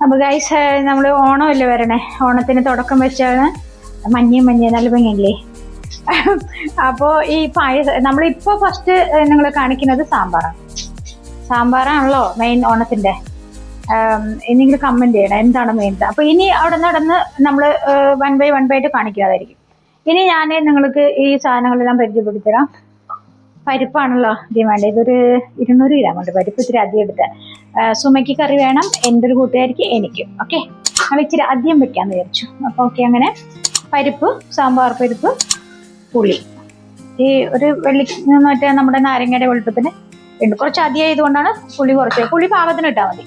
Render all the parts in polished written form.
അപ്പോൾ ഗൈസ് നമ്മൾ ഓണമല്ലേ വരണേ, ഓണത്തിന് തുടക്കം വെച്ചാണ് മഞ്ഞ നല്ല ഭംഗിയില്ലേ. അപ്പോൾ ഈ പായസം നമ്മളിപ്പോൾ ഫസ്റ്റ് നിങ്ങൾ കാണിക്കുന്നത് സാമ്പാറാണല്ലോ മെയിൻ ഓണത്തിൻ്റെ. നിങ്ങൾ കമൻറ്റ് ചെയ്യണം എന്താണ് മെയിൻ. അപ്പോൾ ഇനി അവിടെ നടന്ന് നമ്മൾ വൺ ബൈ ആയിട്ട് കാണിക്കാതായിരിക്കും. ഇനി ഞാൻ നിങ്ങൾക്ക് ഈ സാധനങ്ങളെല്ലാം പരിചയപ്പെടുത്തരാം. പരിപ്പാണല്ലോ ഇതിന് വേണ്ടത്. ഇതൊരു 200 ഗ്രാം ഉണ്ട് പരിപ്പ്, ഇത്തിരി അധികം എടുത്താൽ. സുമയ്ക്ക് കറി വേണം, എൻ്റെ ഒരു കൂട്ടുകാരിക്ക് എനിക്കും. ഓക്കെ, നമ്മൾ ഇച്ചിരി അധികം വെക്കാമെന്ന് വിചാരിച്ചു. അപ്പോൾ ഓക്കെ, അങ്ങനെ പരിപ്പ്, സാമ്പാർ പരിപ്പ്, പുളി, ഈ ഒരു മറ്റേ നമ്മുടെ നാരങ്ങയുടെ വെളുപ്പത്തിന് ഉണ്ട്. കുറച്ച് അധികം ആയതുകൊണ്ടാണ് പുളി കുറച്ച്. പുളി പാകത്തിന് ഇട്ടാൽ മതി.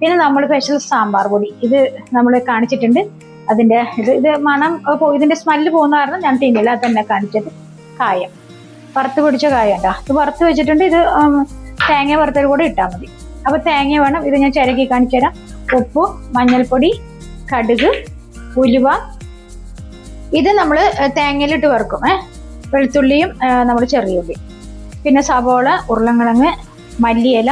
പിന്നെ നമ്മൾ സ്പെഷ്യൽ സാമ്പാർ പൊടി, ഇത് നമ്മൾ കാണിച്ചിട്ടുണ്ട്. അതിൻ്റെ ഇത് മണം ഇതിൻ്റെ സ്മെല്ല് പോകുന്ന കാരണം ഞാൻ ടീമില്ല, അത് തന്നെ കാണിച്ചത്. കായം, വറുത്ത് പിടിച്ച കായം കേട്ടോ, ഇത് വറുത്ത് വെച്ചിട്ടുണ്ട്. ഇത് തേങ്ങ വറുത്തത് കൂടെ ഇട്ടാൽ മതി. അപ്പോൾ തേങ്ങ വേണം, ഇത് ഞാൻ ചിരകി കാണിച്ചു തരാം. ഉപ്പ്, മഞ്ഞൾപ്പൊടി, കടുക്, ഉലുവ, ഇത് നമ്മൾ തേങ്ങയിലിട്ട് വറുക്കും. വെളുത്തുള്ളിയും നമ്മൾ ചെറിയ ഉള്ളി, പിന്നെ സവോള, ഉരുളൻകിഴങ്ങ്, മല്ലിയില,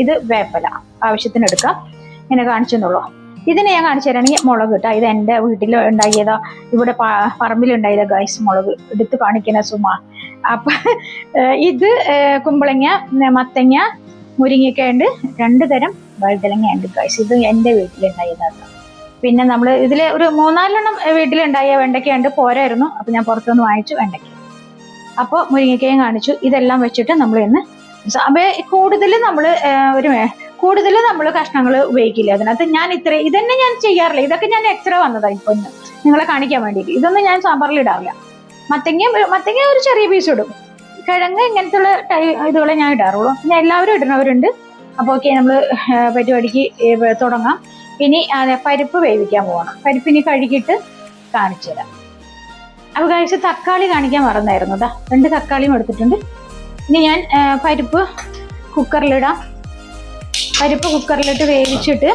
ഇത് വേപ്പില ആവശ്യത്തിന് എടുക്കാം. ഇങ്ങനെ കാണിച്ചെന്നുള്ളൂ. ഇതിനെ ഞാൻ കാണിച്ചു തരാണെങ്കിൽ മുളക് കേട്ടോ, ഇത് എൻ്റെ വീട്ടിൽ ഉണ്ടാക്കിയതാ, ഇവിടെ പറമ്പിലുണ്ടായതാ ഗൈസ്. മുളക് എടുത്ത് കാണിക്കുന്ന സുമ. അപ്പം ഇത് കുമ്പളങ്ങ, മത്തങ്ങ, മുരിങ്ങയ്ക്ക ഉണ്ട്, 2 തരം വഴുതലങ്ങ ഉണ്ട് ഗൈസ്. ഇത് എൻ്റെ വീട്ടിലുണ്ടായതാണ്. പിന്നെ നമ്മൾ ഇതിൽ ഒരു 3-4 വീട്ടിലുണ്ടായ വെണ്ടയ്ക്കയുണ്ട്, പോരായിരുന്നു. അപ്പം ഞാൻ പുറത്തുനിന്ന് വാങ്ങിച്ചു വെണ്ടയ്ക്ക. അപ്പോൾ മുരിങ്ങയ്ക്കയും കാണിച്ചു. ഇതെല്ലാം വെച്ചിട്ട് നമ്മൾ ഇന്ന് കൂടുതൽ നമ്മൾ കഷ്ണങ്ങൾ ഉപയോഗിക്കില്ല അതിനകത്ത്. ഞാൻ ഇതന്നെ ഞാൻ ചെയ്യാറില്ല. ഇതൊക്കെ ഞാൻ എക്സ്ട്രാ വന്നതാണ് ഇപ്പൊ നിങ്ങളെ കാണിക്കാൻ വേണ്ടിയിട്ട്. ഇതൊന്നും ഞാൻ സാമ്പാറിൽ ഇടാറില്ല. മത്തങ്ങ ഒരു ചെറിയ പീസ് ഇടും. കിഴങ്ങ് ഇങ്ങനത്തെ ഉള്ള ഇതുകളെ ഞാൻ ഇടാറുള്ളൂ. പിന്നെ എല്ലാവരും ഇടുന്നവരുണ്ട്. അപ്പോൾ ഓക്കെ, നമ്മൾ പരിപാടിക്ക് തുടങ്ങാം. ഇനി പരിപ്പ് വേവിക്കാൻ പോകണം. പരിപ്പിനി കഴുകിയിട്ട് കാണിച്ചു തരാം. അപ്പോൾ കഴിച്ച് തക്കാളി കാണിക്കാൻ മറന്നായിരുന്നു. 2 തക്കാളിയും എടുത്തിട്ടുണ്ട്. ഇനി ഞാൻ പരിപ്പ് കുക്കറിലിടാം. പരിപ്പ് കുക്കറിലിട്ട് വേവിച്ചിട്ട്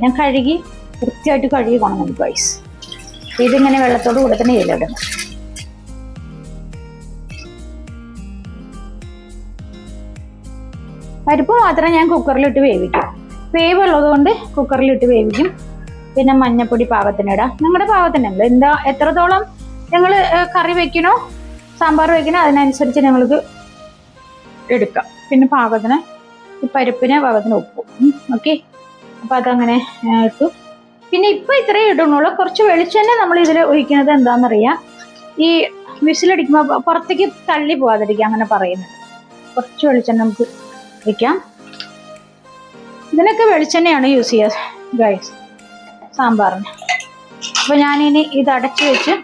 ഞാൻ കഴുകി വൃത്തിയായിട്ട് കഴുകി കൊണ്ടുവന്നു ഗൈസ്. ഇതിങ്ങനെ വെള്ളത്തോട് കൂടെ തന്നെ ഇടുന്നത്. പരിപ്പ് മാത്രം ഞാൻ കുക്കറിലിട്ട് വേവിക്കും. വേവുള്ളത് കൊണ്ട് കുക്കറിലിട്ട് വേവിക്കും. പിന്നെ മഞ്ഞപ്പൊടി പാകത്തിനിടാം. നിങ്ങളുടെ പാകത്തിനല്ല, എത്രത്തോളം നിങ്ങൾ കറി വെക്കണോ സാമ്പാർ വെക്കണോ അതിനനുസരിച്ച് നിങ്ങൾക്ക് എടുക്കാം. പിന്നെ പാകത്തിന് പരിപ്പിന് പാകത്തിന് ഉപ്പും. ഓക്കെ, അപ്പം അതങ്ങനെ ഇട്ടു. പിന്നെ ഇപ്പം ഇത്രയും ഇടുന്നുള്ളൂ. കുറച്ച് വെളിച്ചെണ്ണ നമ്മൾ ഇതിൽ ഒഴിക്കുന്നത് എന്താണെന്നറിയാം, ഈ വിസിലടിക്കുമ്പോൾ പുറത്തേക്ക് തള്ളി പോകാതിരിക്കുക, അങ്ങനെ പറയുന്നത്. കുറച്ച് വെളിച്ചെണ്ണ നമുക്ക് ഒഴിക്കാം. ഇതിനൊക്കെ വെളിച്ചെണ്ണയാണ് യൂസ് ചെയ്യുക ഗൈസ് സാമ്പാറിന്. അപ്പോൾ ഞാനിനി ഇത് അടച്ചു വെച്ച്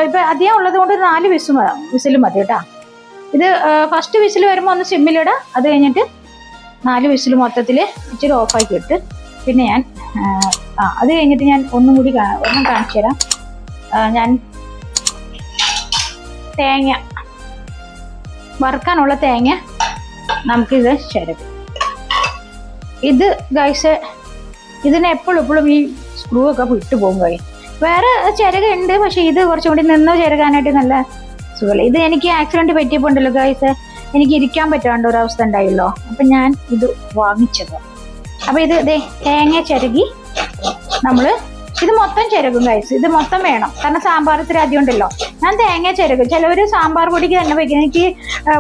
ഇപ്പം അധികം ഉള്ളത് കൊണ്ട് 4 വിസിൽ മതി കേട്ടോ. ഇത് ഫസ്റ്റ് വിസിൽ വരുമ്പോൾ ഒന്ന് സിമ്മിലിടാം. അത് കഴിഞ്ഞിട്ട് 4 വിസിൽ മൊത്തത്തിൽ ഇച്ചിരി ഓഫാക്കി ഇട്ട് പിന്നെ ഞാൻ അത് കഴിഞ്ഞിട്ട് ഞാൻ ഒന്നും കാണിച്ചു തരാം. ഞാൻ തേങ്ങ വറുക്കാനുള്ള തേങ്ങ നമുക്കിത് ചിരകും. ഇത് ഗൈസ് ഇതിന് എപ്പോഴും ഈ സ്ക്രൂ ഒക്കെ വിട്ടു പോകും കഴിയും. വേറെ ചിരക ഉണ്ട്, പക്ഷെ ഇത് കുറച്ചും കൂടി നിന്ന് ചിരകാനായിട്ട് നല്ല സുഖമില്ല. ഇത് എനിക്ക് ആക്സിഡന്റ് പറ്റിയപ്പോൾ ഉണ്ടല്ലോ ഗൈസ്, എനിക്ക് ഇരിക്കാൻ പറ്റാണ്ട് ഒരവസ്ഥ ഉണ്ടായല്ലോ. അപ്പം ഞാൻ ഇത് വാങ്ങിച്ചത്. അപ്പം ഇത് തേങ്ങ ചിരകി ഇത് മൊത്തം ചിരകും ഗൈസ്. ഇത് മൊത്തം വേണം, കാരണം സാമ്പാർ ഇത്തിരി അധികം ഉണ്ടല്ലോ. ഞാൻ തേങ്ങ ചിരകും. ചിലവർ സാമ്പാർ പൊടിക്ക് തന്നെ വയ്ക്കും. എനിക്ക്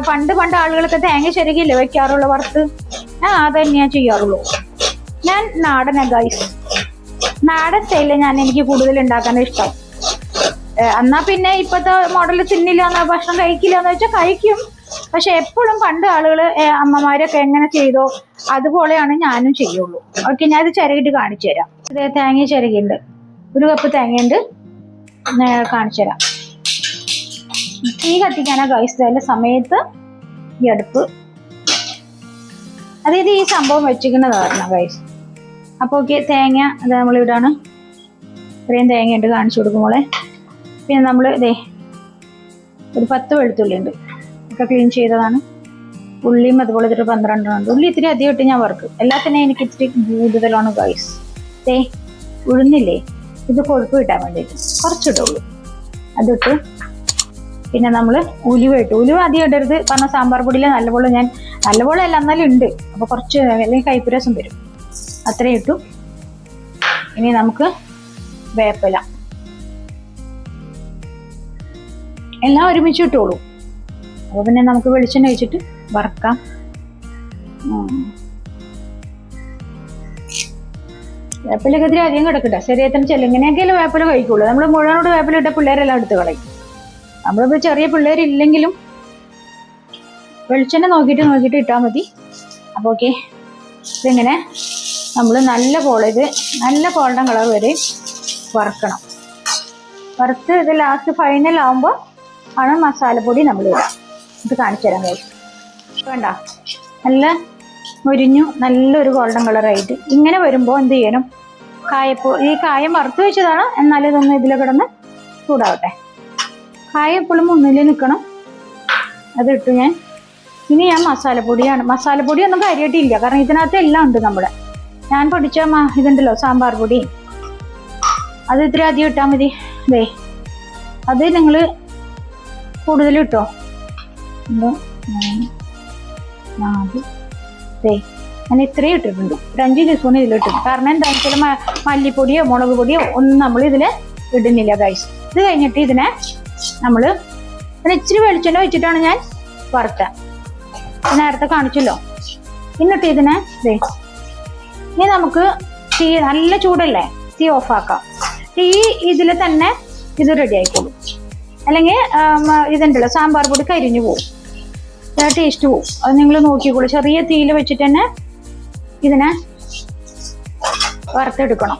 പണ്ട് ആളുകളൊക്കെ തേങ്ങ ചിരകില്ലേ വെക്കാറുള്ളൂ വറുത്ത്. അത് തന്നെയാ ചെയ്യാറുള്ളൂ. ഞാൻ നാടനാ ഗൈസ്, നാടൻ സ്റ്റൈലിൽ എനിക്ക് കൂടുതൽ ഉണ്ടാക്കാൻ ഇഷ്ടം. എന്നാ പിന്നെ ഇപ്പോഴത്തെ മോഡല് തിന്നില്ല, ഭക്ഷണം കഴിക്കില്ല എന്ന് വെച്ചാൽ കഴിക്കും. പക്ഷെ എപ്പോഴും പണ്ട് ആളുകൾ അമ്മമാരൊക്കെ എങ്ങനെ ചെയ്തോ അതുപോലെയാണ് ഞാനും ചെയ്യുള്ളൂ. ഓക്കെ, ഞാൻ ഇത് ചിരകിട്ട് കാണിച്ചു തരാം. ഇത് തേങ്ങ ചിരകിണ്ട്, 1 കപ്പ് തേങ്ങയുണ്ട്, കാണിച്ചു തരാം. തീ കത്തിക്കാനാ ഗൈസ് ചില സമയത്ത് ഈ അടുപ്പ്, അതായത് ഈ സംഭവം വെച്ചിരിക്കുന്നത് കാരണം ഗൈസ്. അപ്പോൾ ഓക്കെ, തേങ്ങ അത് നമ്മളിവിടാണ്. ഇത്രയും തേങ്ങയുണ്ട്, കാണിച്ചു കൊടുക്കുമ്പോളെ. പിന്നെ നമ്മൾ ഒരു 10 വെളുത്തുള്ളി ഉണ്ട്, ഒക്കെ ക്ലീൻ ചെയ്തതാണ്. ഉള്ളിയും അതുപോലെ ഇതൊരു 12 ഉണ്ട്. ഉള്ളി ഇത്തിരി അധികം ഇട്ട് ഞാൻ വറുക്കും. എല്ലാത്തിനും എനിക്ക് ഇത്തിരി കൂടുതലാണ് ഗൈസ്. ഉഴുന്നില്ലേ, ഇത് കൊഴുപ്പ് കിട്ടാൻ വേണ്ടിയിട്ട് കുറച്ചിട്ടുള്ളൂ. അതിട്ട് പിന്നെ നമ്മൾ ഉലുവ ഇട്ടു. ഉലുവ അധികം ഇടരുത്, കാരണം സാമ്പാർ പൊടിയിൽ നല്ലപോലെ നല്ലപോലെ അല്ല എന്നാലും ഉണ്ട്, അപ്പോൾ കുറച്ച് അല്ലെങ്കിൽ കൈപ്പുരസം വരും, അത്രയും ഇട്ടു. ഇനി നമുക്ക് വേപ്പില എല്ലാം ഒരുമിച്ച് ഇട്ടോളൂ. അപ്പോൾ പിന്നെ നമുക്ക് വെളിച്ചെണ്ണ ഒഴിച്ചിട്ട് വറക്കാം. വേപ്പിലൊക്കെ ഇത്തിരി അധികം കിടക്കട്ടെ, ശരീരത്തിന് ചെല്ലിങ്ങനെയൊക്കെയല്ലേ വേപ്പില കഴിക്കുള്ളൂ. നമ്മൾ മുഴുവനോട് വേപ്പില ഇട്ട പിള്ളേരെല്ലാം എടുത്ത് കളയും. നമ്മളിപ്പോൾ ചെറിയ പിള്ളേരില്ലെങ്കിലും വെളിച്ചെണ്ണ നോക്കിയിട്ട് ഇട്ടാൽ മതി. അപ്പോൾ ഓക്കെ, ഇതിങ്ങനെ നമ്മൾ നല്ല ഗോൾഡൻ കളർ വരെ വറുക്കണം. വറുത്ത് ഇത് ലാസ്റ്റ് ഫൈനൽ ആകുമ്പോൾ ആണ് മസാലപ്പൊടി നമ്മൾ ഇടാം. ഇത് കാണിച്ചു തരാൻ കഴിയും. വേണ്ട, നല്ല മുരിഞ്ഞു നല്ലൊരു ഗോൾഡൻ കളറായിട്ട് ഇങ്ങനെ വരുമ്പോൾ എന്ത് ചെയ്യണം, ഈ കായം വറുത്ത് വെച്ചതാണ്, എന്നാലും ഇതൊന്ന് ഇതിൽ കിടന്ന് ചൂടാവട്ടെ. കായം എപ്പോഴും മുന്നിൽ നിൽക്കണം. അതിട്ടു ഞാൻ. ഇനി ഞാൻ മസാലപ്പൊടിയൊന്നും കാര്യമായിട്ടില്ല, കാരണം ഇതിനകത്ത് എല്ലാം ഉണ്ട്. ഞാൻ പൊടിച്ച ഇതുണ്ടല്ലോ സാമ്പാർ പൊടി, അത് ഇത്തിരി അധികം ഇട്ടാൽ മതി. അത് നിങ്ങൾ കൂടുതൽ ഇട്ടോ. ഞാൻ ഇത്രയും ഇട്ടിട്ടുണ്ട്, ഒരു 5 ടീസ്പൂൺ ഇതിലിട്ടു. കാരണം എന്താണെന്ന് വെച്ചാൽ മല്ലിപ്പൊടിയോ മുളക് പൊടിയോ ഒന്നും നമ്മൾ ഇതിൽ ഇടുന്നില്ല ഗൈസ്. ഇത് കഴിഞ്ഞിട്ട് ഇതിനെ നമ്മൾ ഇച്ചിരി വെളിച്ചെണ്ണ വെച്ചിട്ടാണ് ഞാൻ വറുത്തത്, നേരത്തെ കാണിച്ചല്ലോ. എന്നിട്ട് ഇതിനെ ഇനി നമുക്ക് തീ നല്ല ചൂടല്ലേ, തീ ഓഫാക്കാം. തീ ഇതിൽ തന്നെ ഇത് റെഡി ആയിക്കോളും, അല്ലെങ്കിൽ ഇതുണ്ടല്ലോ സാമ്പാർ പൊടി കരിഞ്ഞു പോവും, ടേസ്റ്റ് പോവും. അത് നിങ്ങൾ നോക്കിക്കോളൂ. ചെറിയ തീയിൽ വെച്ചിട്ട് തന്നെ ഇതിനെ വറുത്തെടുക്കണം.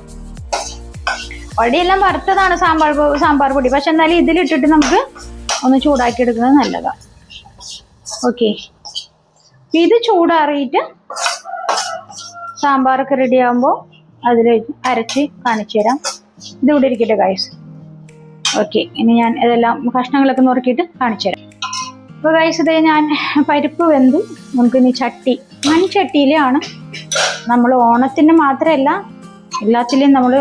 വടിയെല്ലാം വറുത്തതാണ് സാമ്പാർ പൊടി, പക്ഷെ എന്നാലും ഇതിലിട്ടിട്ട് നമുക്ക് ഒന്ന് ചൂടാക്കി എടുക്കുന്നത് നല്ലതാണ്. ഓക്കെ, ഇത് ചൂടാറിയിട്ട് സാമ്പാറൊക്കെ റെഡി ആകുമ്പോൾ അതിൽ അരച്ച് കാണിച്ചു തരാം. ഇതിവിടെ ഇരിക്കട്ടെ ഗൈസ്. ഓക്കെ, ഇനി ഞാൻ ഇതെല്ലാം കഷ്ണങ്ങളൊക്കെ നുറുക്കിയിട്ട് കാണിച്ചു തരാം. അപ്പോൾ ഗൈസ്, ഇതേ ഞാൻ പരിപ്പ് വെന്തു. നമുക്കിനി മൺചട്ടിയിലാണ് നമ്മൾ ഓണത്തിന് മാത്രമല്ല എല്ലാത്തിലും നമ്മൾ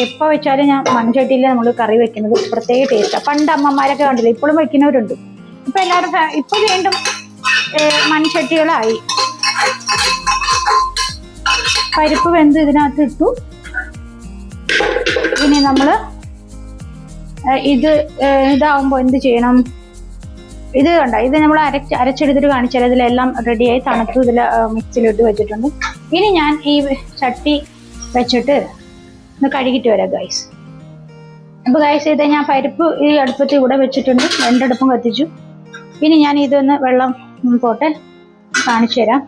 എപ്പോൾ വെച്ചാലും ഞാൻ മൺചട്ടിയിൽ നമ്മൾ കറി വെക്കുന്നത് പ്രത്യേക ടേസ്റ്റാണ്. പണ്ട് അമ്മമാരൊക്കെ കണ്ടില്ല, ഇപ്പോഴും വെക്കുന്നവരുണ്ട്. ഇപ്പം എല്ലാവരും ഇപ്പം വീണ്ടും മൺചട്ടികളായി. പരിപ്പ് വെന്ത് ഇതിനകത്ത് ഇട്ടു. ഇനി നമ്മൾ ഇതാവുമ്പോൾ എന്ത് ചെയ്യണം, ഇത് കണ്ട, ഇത് നമ്മൾ അരച്ചെടുത്തിട്ട് കാണിച്ചാൽ ഇതിലെല്ലാം റെഡിയായി തണുത്തു. ഇതിൽ മിക്സിയിലിട്ട് വെച്ചിട്ടുണ്ട്. ഇനി ഞാൻ ഈ ചട്ടി വെച്ചിട്ട് ഒന്ന് കഴുകിയിട്ട് വരാം ഗൈസ്. അപ്പോൾ ഗൈസ്, ഇത് ഞാൻ പരിപ്പ് ഈ അടുപ്പത്ത് ഇവിടെ വെച്ചിട്ടുണ്ട്, 2 അടുപ്പും കത്തിച്ചു. ഇനി ഞാൻ ഇതൊന്ന് വെള്ളം പോട്ടെ കാണിച്ചു തരാം.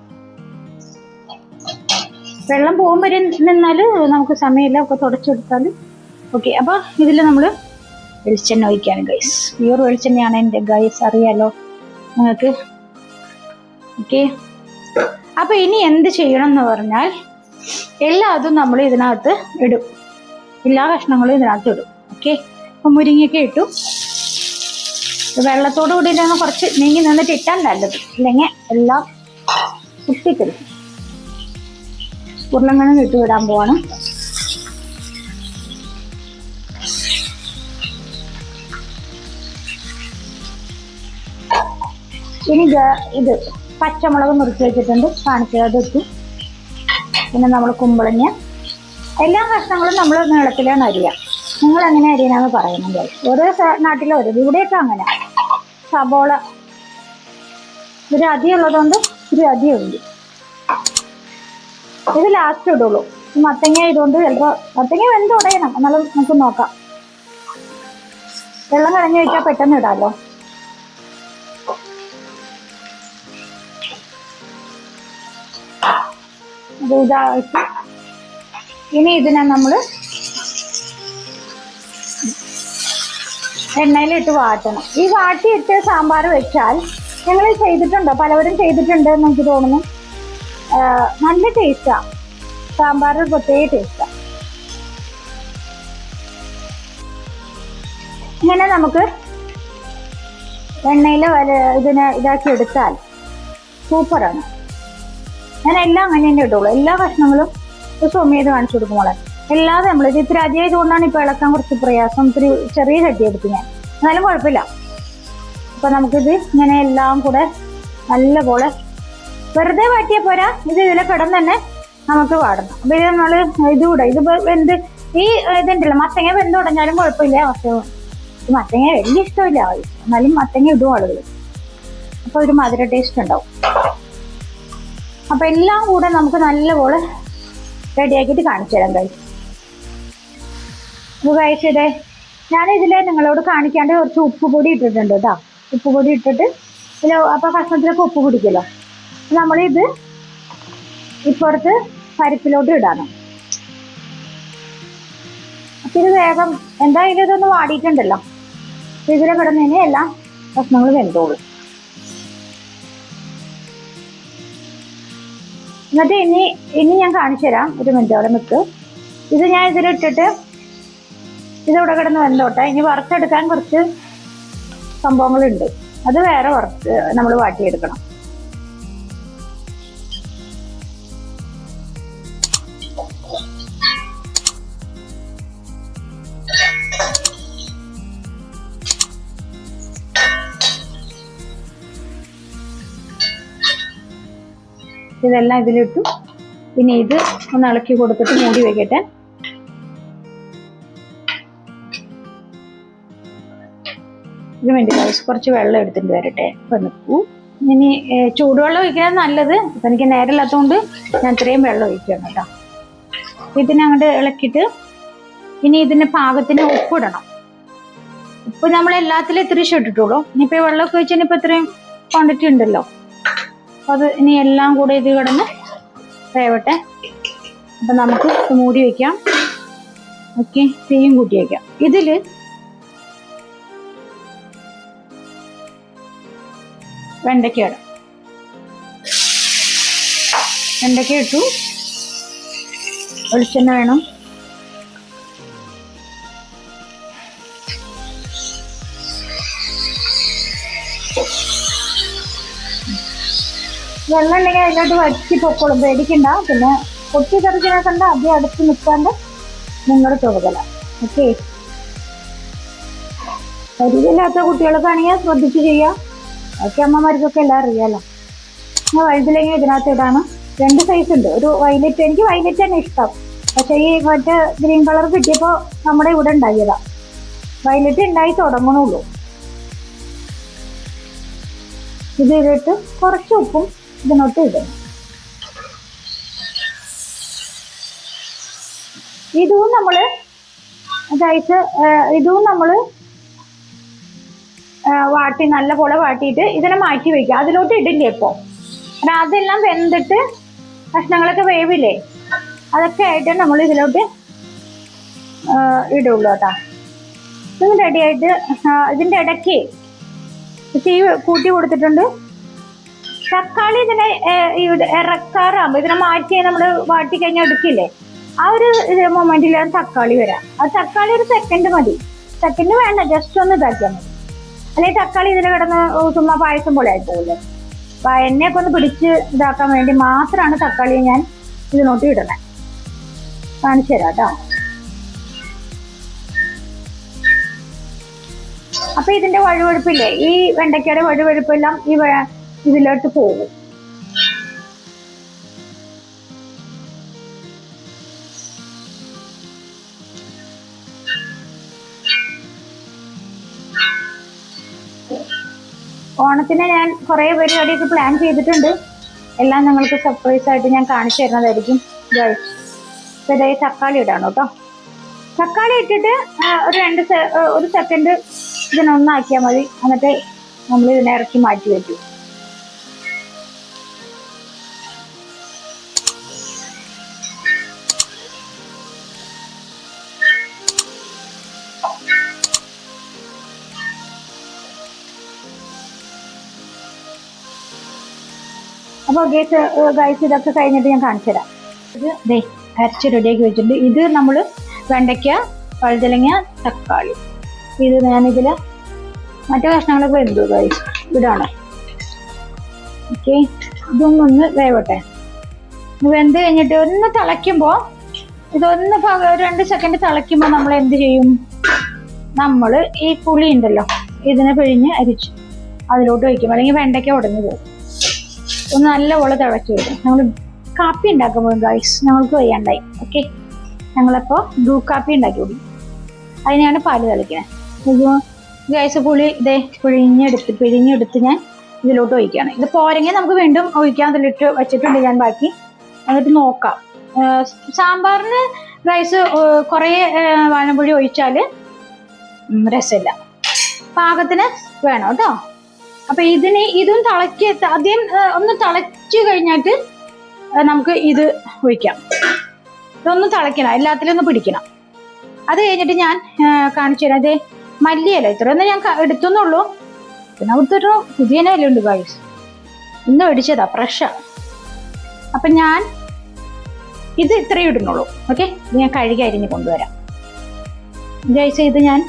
വെള്ളം പോകുമ്പോൾ നിന്നാൽ നമുക്ക് സമയമില്ല, ഒക്കെ തുടച്ചെടുത്താൽ ഓക്കെ. അപ്പോൾ ഇതിൽ നമ്മൾ വെളിച്ചെണ്ണ ഒഴിക്കുകയാണ് ഗൈസ്. പ്യൂർ വെളിച്ചെണ്ണയാണ് എൻ്റെ ഗൈസ്, അറിയാലോ നിങ്ങൾക്ക്. ഓക്കെ, അപ്പോൾ ഇനി എന്ത് ചെയ്യണം എന്ന് പറഞ്ഞാൽ എല്ലാതും നമ്മൾ ഇതിനകത്ത് ഇടും, എല്ലാ കഷ്ണങ്ങളും ഇതിനകത്ത് ഇടും. ഓക്കെ, അപ്പം മുരിങ്ങയൊക്കെ ഇട്ടു. വെള്ളത്തോടു കൂടി കുറച്ച് നീങ്ങി നിന്നിട്ട് ഇട്ടാൽ നല്ലത്, ഇല്ലെങ്കിൽ എല്ലാം കുത്തിക്കരുത്. ഉരുളക്കിഴങ്ങ് ഇട്ട് വിടാൻ പോവാണ്. ഇനി ഇത് പച്ചമുളക് മുറിച്ച് വെച്ചിട്ടുണ്ട്, കാണിച്ചത് അതിട്ടു. പിന്നെ നമ്മൾ കുമ്പളങ്ങ, എല്ലാ കഷ്ണങ്ങളും നമ്മൾ നീളത്തിലാണ് അരിയുക. നിങ്ങൾ എങ്ങനെ അരിയണമെന്ന് പറയുന്നത് ഓരോ നാട്ടിലും ഓരോ, ഇവിടെയൊക്കെ അങ്ങനെ. സബോള ഒരു അധികമുള്ളതുകൊണ്ട് ഒരു അധികമുണ്ട്. ഇത് ലാസ്റ്റ് ഇടുള്ളൂ. മത്തങ്ങ ഇതുകൊണ്ട് ചിലപ്പോൾ മത്തങ്ങ വെന്ത് ഉടയണം, എന്നാലും നമുക്ക് നോക്കാം. വെള്ളം കളഞ്ഞു വെച്ചാൽ പെട്ടെന്ന് ഇടാമല്ലോ. ഇതായിട്ട് ഇനി ഇതിനെ നമ്മൾ എണ്ണയിലിട്ട് വാട്ടണം. ഈ വാട്ടിയിട്ട് സാമ്പാർ വെച്ചാൽ ഞങ്ങൾ ചെയ്തിട്ടുണ്ടോ, പലവരും ചെയ്തിട്ടുണ്ട് എന്ന് എനിക്ക് തോന്നുന്നു. നല്ല ടേസ്റ്റാണ് സാമ്പാർ, പ്രത്യേക ടേസ്റ്റാണ്. ഇങ്ങനെ നമുക്ക് എണ്ണയിൽ ഇതിനെ ഇതാക്കി എടുത്താൽ സൂപ്പറാണ്. ഞാൻ എല്ലാം അങ്ങനെ തന്നെ ഇട്ടുള്ളൂ, എല്ലാ കഷ്ണങ്ങളും സോമ ചെയ്ത് കാണിച്ചു കൊടുക്കുമ്പോൾ എല്ലാതെ നമ്മൾ ഇത്തിരി അധികം കൊണ്ടാണ് ഇപ്പോൾ ഇളക്കാൻ കുറച്ച് പ്രയാസം. ഇത്തിരി ചെറിയ ചട്ടി എടുത്ത് ഞാൻ, എന്നാലും കുഴപ്പമില്ല. അപ്പൊ നമുക്കിത് ഇങ്ങനെ എല്ലാം കൂടെ നല്ലപോലെ വെറുതെ വാട്ടിയാൽ പോരാ, ഇത് ഇതിലെ കിടന്ന് തന്നെ നമുക്ക് വാടണം. അപ്പൊ ഇത് നമ്മള് ഇതുകൂടെ ഇത് വെന്ത് ഈ ഇതുണ്ടല്ലോ മത്തങ്ങ വെന്ത് ഉടഞ്ഞാലും കുഴപ്പമില്ല. മത്തങ്ങ വലിയ ഇഷ്ടമില്ല, എന്നാലും മത്തങ്ങ ഇടും ആളുകൾ. അപ്പൊ ഒരു മധുര ടേസ്റ്റ് ഉണ്ടാവും. അപ്പൊ എല്ലാം കൂടെ നമുക്ക് നല്ലപോലെ റെഡിയാക്കിയിട്ട് കാണിച്ചു തരാം കഴിച്ച്. ഇത് കഴിച്ചതേ ഞാനിതില് നിങ്ങളോട് കാണിക്കാണ്ട് കുറച്ച് ഉപ്പ് പൊടി ഇട്ടിട്ടുണ്ട് കേട്ടോ. ഉപ്പ് പൊടി ഇട്ടിട്ട് ഇതിൽ അപ്പൊ കഷ്ണത്തിലൊക്കെ ഉപ്പ് പിടിക്കല്ലോ. നമ്മളിത് ഇപ്പുറത്ത് പരിപ്പിലോട്ട് ഇടാണ്. അപ്പൊ ഇത് വേഗം എന്തായാലും ഇതൊന്ന് വാടിയിട്ടുണ്ടല്ലോ, ഇതിലെ കിടന്നതിന് എല്ലാ കഷ്ണങ്ങളും വെന്തോളും. എന്നിട്ട് ഇനി ഞാൻ കാണിച്ചു തരാം. ഒരു മിനിറ്റോടെ നിൽക്ക്. ഇത് ഞാൻ ഇതിലിട്ടിട്ട് ഇതിവിടെ കിടന്ന് വെന്തോട്ടെ. ഇനി വറുത്തെടുക്കാൻ കുറച്ച് സംഭവങ്ങളുണ്ട്, അത് വേറെ നമ്മൾ വാട്ടിയെടുക്കണം. ഇതെല്ലാം ഇതിലിട്ടു. പിന്നെ ഇത് ഒന്ന് ഇളക്കി കൊടുത്തിട്ട് മൂടി വെക്കട്ടെ. ഇതിന് വേണ്ടി കുറച്ച് വെള്ളം എടുത്തിട്ട് വരട്ടെ. ഇപ്പൊ നിൽക്കൂ. ഇനി ചൂടുവെള്ളം ഒഴിക്കാൻ നല്ലത്. ഇപ്പൊ എനിക്ക് നേരമില്ലാത്തതുകൊണ്ട് ഞാൻ ഇത്രയും വെള്ളം ഒഴിക്കണം കേട്ടോ. ഇതിനങ്ങോട്ട് ഇളക്കിയിട്ട് ഇനി ഇതിന് പാകത്തിന് ഉപ്പിടണം. ഉപ്പ് നമ്മൾ എല്ലാത്തിലും ഇത്രയും ഇട്ടിട്ടുള്ളൂ. ഇനിയിപ്പോ വെള്ളമൊക്കെ ഒഴിച്ചാൽ ഇപ്പൊ ഇത്രയും ക്വാണ്ടിറ്റി ഉണ്ടല്ലോ. അത് ഇനി എല്ലാം കൂടെ ഇത് കിടന്ന് വേവട്ടെ. അപ്പൊ നമുക്ക് മൂടി വെക്കാം. ഓക്കെ, തീയും കൂട്ടി വെക്കാം. ഇതില് വെണ്ടയ്ക്ക ഇടാം. വെണ്ടയ്ക്ക ഇട്ടു. വെളിച്ചെണ്ണ വേണം. വെള്ളം ഉണ്ടെങ്കിൽ അതിലോട്ട് വറ്റി പൊക്കോളും, പേടിക്കണ്ട. പിന്നെ പൊട്ടി തെറിച്ചിനെ കണ്ട അധികം അടുത്ത് നിൽക്കാണ്ട് നിങ്ങളുടെ ചുമതല. ഓക്കെ, പരിചയമില്ലാത്ത കുട്ടികളൊക്കെ ആണെങ്കിൽ ശ്രദ്ധിച്ച് ചെയ്യാം. ഓക്കെ, അമ്മമാർക്കൊക്കെ എല്ലാം അറിയാലോ. ഞാൻ വഴുതിലെങ്കിൽ ഇതിനകത്ത് ഇടാണ്. 2 സൈസ് ഉണ്ട്. ഒരു വയലറ്റ്, എനിക്ക് വയലറ്റ് തന്നെ ഇഷ്ടം. പക്ഷെ ഈ മറ്റേ ഗ്രീൻ കളർ കിട്ടിയപ്പോൾ നമ്മുടെ ഇവിടെ ഉണ്ടായതാ. വയലറ്റ് ഉണ്ടായി തുടങ്ങണുള്ളൂ. ഇത് ഇതിട്ട് കുറച്ച് ഉപ്പും ഇതിനോട്ട് ഇടണം. ഇതും നമ്മള് വാട്ടി നല്ലപോലെ വാട്ടിയിട്ട് ഇതിനെ മാറ്റി വെക്കുക. അതിലോട്ട് ഇടില്ലേ ഇപ്പൊ. അതെല്ലാം വെന്തിട്ട് കഷ്ണങ്ങളൊക്കെ വേവില്ലേ, അതൊക്കെ ആയിട്ട് നമ്മൾ ഇതിലോട്ട് ഇടുള്ളൂ കേട്ടോ. ഇത് റെഡി ആയിട്ട് ഇതിന്റെ ഇടയ്ക്ക് തീ കൂട്ടി കൊടുത്തിട്ടുണ്ട്. തക്കാളി ഇതിനെ ഇറക്കാറാകുമ്പോ ഇതിനെ മാറ്റി നമ്മൾ വാട്ടി കഴിഞ്ഞാൽ എടുക്കില്ലേ, ആ ഒരു മൊമെന്റിലാണ് തക്കാളി വരാം. ആ തക്കാളി ഒരു സെക്കൻഡ് മതി. സെക്കൻഡ് വേണ്ട, ജസ്റ്റ് ഒന്ന് ഇതാക്കിയാൽ മതി. അല്ലെങ്കിൽ തക്കാളി ഇതിൽ കിടന്ന് ചുമ്മാ പായസം പോലെ ആയി പോകില്ലേ. അപ്പൊ എണ്ണയൊക്കെ ഒന്ന് പിടിച്ച് ഇതാക്കാൻ വേണ്ടി മാത്രമാണ് തക്കാളി ഞാൻ ഇതിനോട്ട് ഇടണേ. കാണിച്ചു തരാം കേട്ടോ. അപ്പൊ ഇതിന്റെ വഴുവഴുപ്പില്ലേ, ഈ വെണ്ടയ്ക്കയുടെ വഴുവഴുപ്പെല്ലാം ഇതിലോട്ട് പോകും. ഓണത്തിന് ഞാൻ കുറേ പരിപാടിയൊക്കെ പ്ലാൻ ചെയ്തിട്ടുണ്ട്. എല്ലാം നിങ്ങൾക്ക് സർപ്രൈസ് ആയിട്ട് ഞാൻ കാണിച്ചു തരുന്നതായിരിക്കും. ഇതേ തക്കാളി ഇടാണ് കേട്ടോ. തക്കാളി ഇട്ടിട്ട് ഒരു സെക്കൻഡ് ഇതിനൊന്നാക്കിയാൽ മതി. എന്നിട്ട് നമ്മൾ ഇതിനെ ഇറക്കി മാറ്റി വെക്കും. അപ്പോൾ ഗൈസ് ഇതൊക്കെ കഴിഞ്ഞിട്ട് ഞാൻ കാണിച്ചു തരാം. ഇത് ദേ അരച്ച് റെഡിയാക്കി വെച്ചിട്ടുണ്ട്. ഇത് നമ്മൾ വെണ്ടയ്ക്ക, വഴുതനങ്ങ, തക്കാളി, ഇത് ഞാനിതിൽ മറ്റു കഷ്ണങ്ങളൊക്കെ വെന്തു ഗൈസ് ഇതാണ്. ഓക്കെ, ഇതൊന്നൊന്ന് വേവട്ടെ. വെന്ത് കഴിഞ്ഞിട്ട് ഒന്ന് തിളയ്ക്കുമ്പോൾ ഇതൊന്ന് 2 സെക്കൻഡ് തിളയ്ക്കുമ്പോൾ നമ്മൾ എന്ത് ചെയ്യും, നമ്മൾ ഈ പുളി ഉണ്ടല്ലോ ഇതിനെ പിഴിഞ്ഞ് അരിച്ചു അതിലോട്ട് വയ്ക്കും, അല്ലെങ്കിൽ വെണ്ടയ്ക്ക ഉടഞ്ഞു പോകും. ഒന്ന് നല്ലപോലെ തിളച്ച് വരും. ഞങ്ങൾ കാപ്പി ഉണ്ടാക്കുമ്പോൾ ഗൈസ് ഞങ്ങൾക്ക് വയ്യാണ്ടായി. ഓക്കെ, ഞങ്ങളപ്പോൾ ബ്രൂ കാപ്പി ഉണ്ടാക്കി കൊടുക്കും. അതിനെയാണ് പാല് തളിക്കുന്നത്. ഗൈസ് പുളി ഇതേ പിഴിഞ്ഞെടുത്ത് ഞാൻ ഇതിലോട്ട് ഒഴിക്കുകയാണ്. ഇത് പോരെങ്കിൽ നമുക്ക് വീണ്ടും ഒഴിക്കാൻ അതിലിട്ട് വെച്ചിട്ടുണ്ട് ഞാൻ ബാക്കി. എന്നിട്ട് നോക്കാം. സാമ്പാറിന് ഗൈസ് കുറേ വാഴപ്പൊടി ഒഴിച്ചാൽ രസമില്ല, പാകത്തിന് വേണം കേട്ടോ. അപ്പൊ ഇതും ആദ്യം ഒന്ന് തിളച്ച് കഴിഞ്ഞിട്ട് നമുക്ക് ഇത് ഒഴിക്കാം. ഇതൊന്ന് തിളയ്ക്കണം, എല്ലാത്തിലും ഒന്ന് പിടിക്കണം. അത് കഴിഞ്ഞിട്ട് ഞാൻ കാണിച്ചു തരാം. അതേ മല്ലിയില ഇത്രയൊന്നും ഞാൻ എടുത്തുന്നുള്ളൂ. പിന്നെ അവിടുത്തെ പുതിയ ഇല ഉണ്ട് ഗൈസ്, ഇന്ന് മേടിച്ചതാ, ഫ്രഷാണ്. അപ്പൊ ഞാൻ ഇത് ഇത്രയും ഇടുന്നുള്ളൂ. ഓക്കെ, ഇത് ഞാൻ കഴുകി അരിഞ്ഞ് കൊണ്ടുവരാം ഗൈസ്. ഇത് ഞാൻ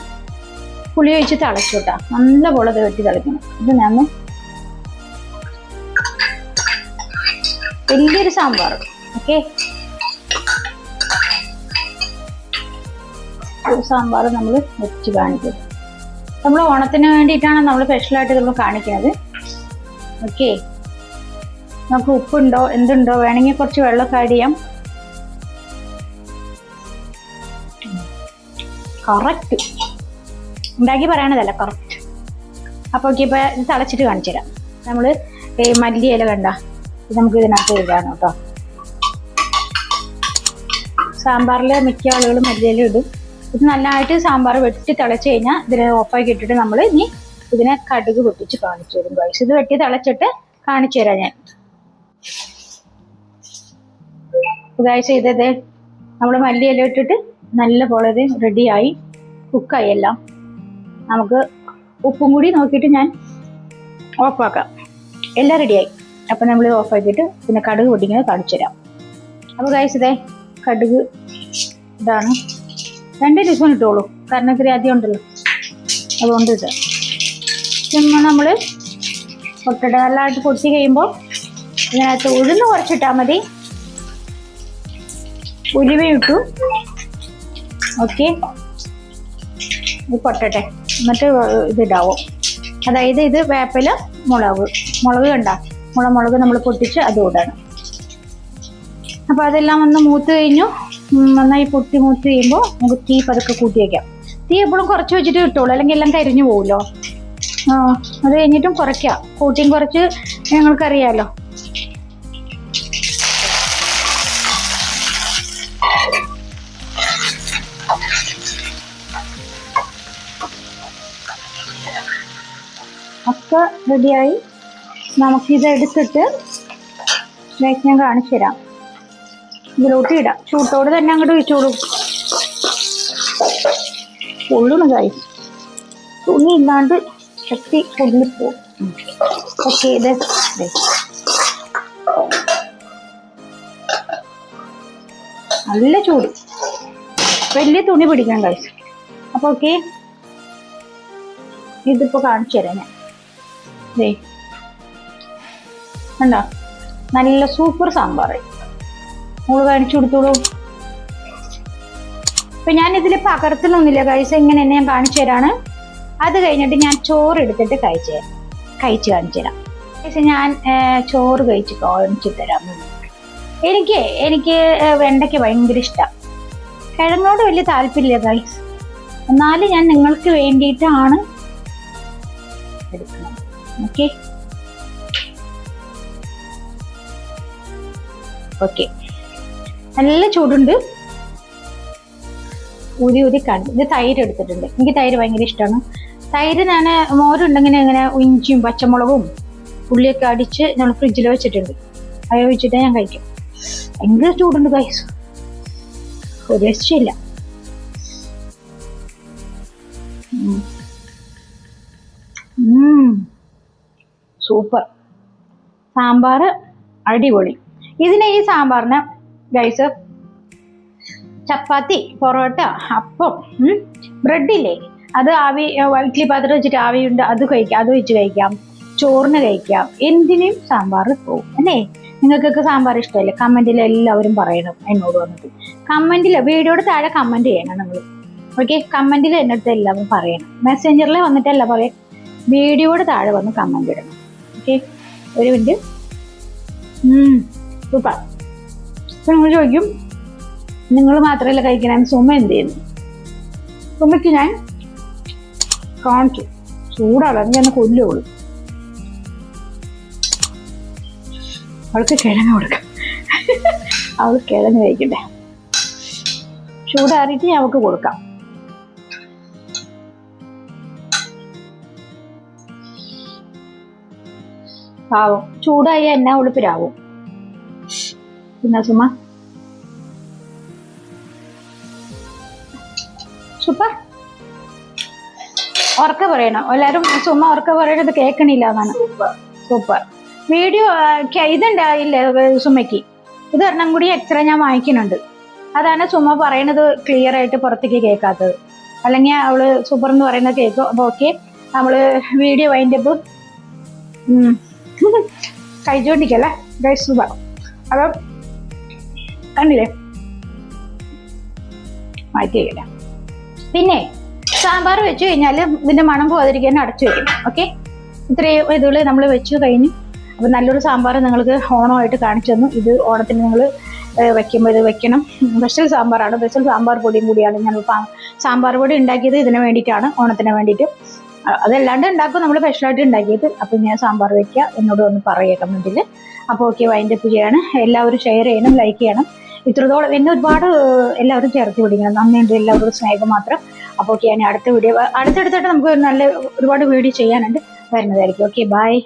പുളി ഒഴിച്ച് തിളച്ചു കേട്ടാ, നല്ലപോലെ വെട്ടി തിളയ്ക്കണം. ഇത് ഞാൻ വലിയൊരു സാമ്പാർ. ഓക്കെ, സാമ്പാർ നമ്മൾ വെച്ച് കാണിക്കും. നമ്മൾ ഓണത്തിന് വേണ്ടിയിട്ടാണ് നമ്മൾ സ്പെഷ്യലായിട്ട് നമ്മൾ കാണിക്കുന്നത്. ഓക്കെ, നമുക്ക് ഉപ്പുണ്ടോ എന്തുണ്ടോ വേണമെങ്കിൽ കുറച്ച് വെള്ളമൊക്കെ ആഡ് ചെയ്യാം. കറക്റ്റ് ഉണ്ടാക്കി പറയണതല്ല, കറക്റ്റ്. അപ്പോൾ ഓക്കെ, ഇപ്പോൾ ഇത് തിളച്ചിട്ട് കാണിച്ചു തരാം. നമ്മൾ മല്ലി ഇല കണ്ട ഇത് നമുക്ക് ഇതിനകത്ത് ഇടാണ് കേട്ടോ. സാമ്പാറിൽ മിക്ക ആളുകളും മല്ലിയില ഇടും. ഇത് നല്ലതായിട്ട് സാമ്പാർ വെട്ടി തിളച്ച് കഴിഞ്ഞാൽ ഇതിനെ ഓഫാക്കി ഇട്ടിട്ട് നമ്മൾ ഇനി ഇതിനെ കടുക് പൊട്ടിച്ച് കാണിച്ചു തരും ഗൈസ്. ഇത് വെട്ടി തിളച്ചിട്ട് കാണിച്ചു തരാം ഞാൻ ഗൈസ്. ഇതേ നമ്മൾ മല്ലിയില ഇട്ടിട്ട് നല്ല പോലെ ഇത് റെഡിയായി, കുക്കായി എല്ലാം. നമുക്ക് ഉപ്പും കൂടി നോക്കിയിട്ട് ഞാൻ ഓഫാക്കാം. എല്ലാം റെഡിയായി. അപ്പം നമ്മൾ ഓഫാക്കിയിട്ട് പിന്നെ കടുക് പൊട്ടിക്കുന്നത് കാണിച്ചു തരാം. അപ്പോൾ ഗൈസ് ഇതേ കടുക് ഇതാണ്. 2 ടീസ്പൂൺ ഇട്ടോളൂ, കാരണം ഇത്തിരി ആദ്യം ഉണ്ടല്ലോ, അതുകൊണ്ട് ഇത് ചുമ്മാ നമ്മൾ പൊട്ടട്ടെ. നല്ലതായിട്ട് പൊട്ടി കഴിയുമ്പോൾ ഇതിനകത്ത് ഉഴുന്ന് കുറച്ചിട്ടാൽ മതി. ഉലുവ ഇട്ടു. ഓക്കെ, ഇത് പൊട്ടട്ടെ, എന്നിട്ട് ഇതിടാവും. അതായത് ഇത് വേപ്പില, മുളക് കണ്ട മുളക് നമ്മൾ പൊട്ടിച്ച് അത് ഇടണം. അപ്പോൾ അതെല്ലാം ഒന്ന് മൂത്ത് കഴിഞ്ഞു. നന്നായി മൂത്ത് കഴിയുമ്പോൾ നമുക്ക് തീ പതുക്കെ കൂട്ടി വയ്ക്കാം. തീ എപ്പോഴും കുറച്ച് വെച്ചിട്ട് കിട്ടുള്ളൂ, അല്ലെങ്കിൽ എല്ലാം കരിഞ്ഞു പോകുമല്ലോ. അത് കഴിഞ്ഞിട്ടും കുറയ്ക്കാം, കൂട്ടിയും കുറച്ച് ഞങ്ങൾക്കറിയാമല്ലോ. ഒക്കെ റെഡിയായി. നമുക്കിത് എടുത്തിട്ട് ഞാൻ കാണിച്ചു തരാം. ഇതിലോട്ട് ഇടാം. ചൂട്ടോട് തന്നെ അങ്ങോട്ട് വെച്ചോളൂ. പൊള്ളണ കായി തുണി ഇല്ലാണ്ട് ശക്തി പൊള്ളിപ്പോവും. ഓക്കെ, ഇത് നല്ല ചൂട്, വലിയ തുണി പിടിക്കണം കഴിച്ചു. അപ്പൊ ഓക്കെ, ഇതിപ്പോ കാണിച്ചു തരാം ഞാൻ. കണ്ടോ, നല്ല സൂപ്പർ സാമ്പാർ നമ്മൾ കാണിച്ചു കൊടുത്തോളൂ. ഇപ്പൊ ഞാൻ ഇതിൽ പകർത്തുന്നൊന്നുമില്ല കഴിച്ച, ഇങ്ങനെ തന്നെ ഞാൻ കാണിച്ചു തരാണ്. അത് കഴിഞ്ഞിട്ട് ഞാൻ ചോറ് എടുത്തിട്ട് കഴിച്ചു കാണിച്ചു തരാം. ഞാൻ ചോറ് കാണിച്ചു തരാം. എനിക്ക് വെണ്ടയ്ക്ക് ഭയങ്കര ഇഷ്ടം. കിഴങ്ങോട് വലിയ താല്പര്യമില്ല ഗൈസ്, എന്നാലും ഞാൻ നിങ്ങൾക്ക് വേണ്ടിയിട്ടാണ് എടുക്കുന്നത്. ഓക്കെ ഓക്കെ, നല്ല ചൂടുണ്ട്. ഊതി കാണും. ഇത് തൈര് എടുത്തിട്ടുണ്ട്. എനിക്ക് തൈര് ഭയങ്കര ഇഷ്ടമാണ്. തൈര് ഞാൻ മോരുണ്ടെങ്കിൽ ഇങ്ങനെ ഇഞ്ചിയും പച്ചമുളകും ഉള്ളിയൊക്കെ അടിച്ച് നമ്മൾ ഫ്രിഡ്ജിൽ വെച്ചിട്ടുണ്ട്. അത് വെച്ചിട്ട് ഞാൻ കഴിക്കും. ഭയങ്കര ചൂടുണ്ട് ഗൈസ്, ഒരു രക്ഷയില്ല. സൂപ്പർ സാമ്പാർ, അടിപൊളി. ഈ സാമ്പാറിന് ഗൈസ് ചപ്പാത്തി, പൊറോട്ട, അപ്പം, ബ്രെഡില്ലേ അത് ഇഡ്ഡലി പാത്രം വെച്ചിട്ട് ആവിയുണ്ട്, അത് കഴിക്കാം. അത് വെച്ച് കഴിക്കാം, ചോറിന് കഴിക്കാം, എന്തിനും സാമ്പാർ പോകും അല്ലേ. നിങ്ങൾക്കൊക്കെ സാമ്പാർ ഇഷ്ടമല്ലേ? കമന്റിൽ എല്ലാവരും പറയണം എന്നോട് വന്നിട്ട്. കമന്റിൽ വീഡിയോയുടെ താഴെ കമന്റ് ചെയ്യണം നിങ്ങൾ. ഓക്കെ, കമന്റിൽ എന്നടുത്ത് എല്ലാവരും പറയണം. മെസ്സഞ്ചറിൽ വന്നിട്ടല്ല പറയാം, വീഡിയോയുടെ താഴെ വന്ന് കമന്റ് ഇടണം. ഓക്കെ, ഒരു മിനിറ്റ്. സൂപ്പർ. അപ്പൊ നിങ്ങൾ ചോദിക്കും, നിങ്ങൾ മാത്രമല്ല കഴിക്കണം, സുമ എന്ത് ചെയ്യുന്നു? സുമയ്ക്ക് ഞാൻ കാണിച്ചു. ചൂടാണ്, എനിക്ക് എന്നെ കൊല്ലുള്ളൂ. അവൾക്ക് കിഴങ്ങ് കൊടുക്കാം. അവൾ കിഴങ്ങ് കഴിക്കട്ടെ. ചൂടാറിയിട്ട് ഞാൻ അവൾക്ക് കൊടുക്കാം. പാവം, ചൂടായി എന്നെ ഉളുപ്പിലാവും. പിന്നെ സുമ സൂപ്പർ. ഉറക്കെ പറയണം എല്ലാരും. സുമ ഉറക്കെ പറയണത് കേൾക്കണില്ല എന്നാണ്. സൂപ്പർ. വീഡിയോ ഇതുണ്ടായില്ലേ സുമയ്ക്ക്? ഇത് ഒരെണ്ണം കൂടി എക്സ്ട്രാ ഞാൻ വാങ്ങിക്കുന്നുണ്ട്. അതാണ് സുമ പറയണത് ക്ലിയർ ആയിട്ട് പുറത്തേക്ക് കേൾക്കാത്തത്. അല്ലെങ്കിൽ അവള് സൂപ്പർ എന്ന് പറയുന്നത് കേൾക്കും. അപ്പൊ ഓക്കെ, നമ്മള് വീഡിയോ വൈൻഡപ്പ് കഴിച്ചുകൊണ്ടിരിക്കല്ലേ ഗൈസ്. സൂപ്പർ. അപ്പം കണ്ടില്ലേ, മാറ്റി വയ്ക്കില്ല. പിന്നെ സാമ്പാർ വെച്ച് കഴിഞ്ഞാൽ ഇതിന്റെ മണം പോകാതിരിക്കാൻ അടച്ചു വെക്കണം. ഓക്കെ, ഇത്രയും ഇതുകൾ നമ്മൾ വെച്ച് കഴിഞ്ഞു. അപ്പം നല്ലൊരു സാമ്പാർ നിങ്ങൾക്ക് ഓണമായിട്ട് കാണിച്ചു തന്നു. ഇത് ഓണത്തിന് നിങ്ങൾ വെക്കുമ്പോൾ ഇത് വെക്കണം. സ്പെഷ്യൽ സാമ്പാറാണ്, സ്പെഷ്യൽ സാമ്പാർ പൊടിയും കൂടിയാണ്. ഞാൻ സാമ്പാർ പൊടി ഉണ്ടാക്കിയത് ഇതിന് വേണ്ടിയിട്ടാണ്, ഓണത്തിന് വേണ്ടിയിട്ട്. അതല്ലാണ്ട് ഉണ്ടാക്കും നമ്മൾ സ്പെഷ്യലായിട്ട് ഉണ്ടാക്കിയത്. അപ്പം ഞാൻ സാമ്പാർ വെക്കുക എന്നോട് ഒന്ന് പറയുക കമൻറ്റിൽ. അപ്പോൾ ഓക്കെ, വൈൻഡപ്പ് ചെയ്യാണ്. എല്ലാവരും ഷെയർ ചെയ്യണം, ലൈക്ക് ചെയ്യണം. ഇത്രത്തോളം എന്നെ ഒരുപാട് എല്ലാവരും ചേർത്ത് പിടിക്കണം. നന്ദിയുണ്ട് എല്ലാവരും, സ്നേഹം മാത്രം. അപ്പോൾ ഓക്കെ, ഞാൻ അടുത്ത വീഡിയോ അടുത്തടുത്തായിട്ട് നമുക്ക് നല്ല ഒരുപാട് വീഡിയോ ചെയ്യാനുണ്ട്, വരുന്നതായിരിക്കും. Okay, by.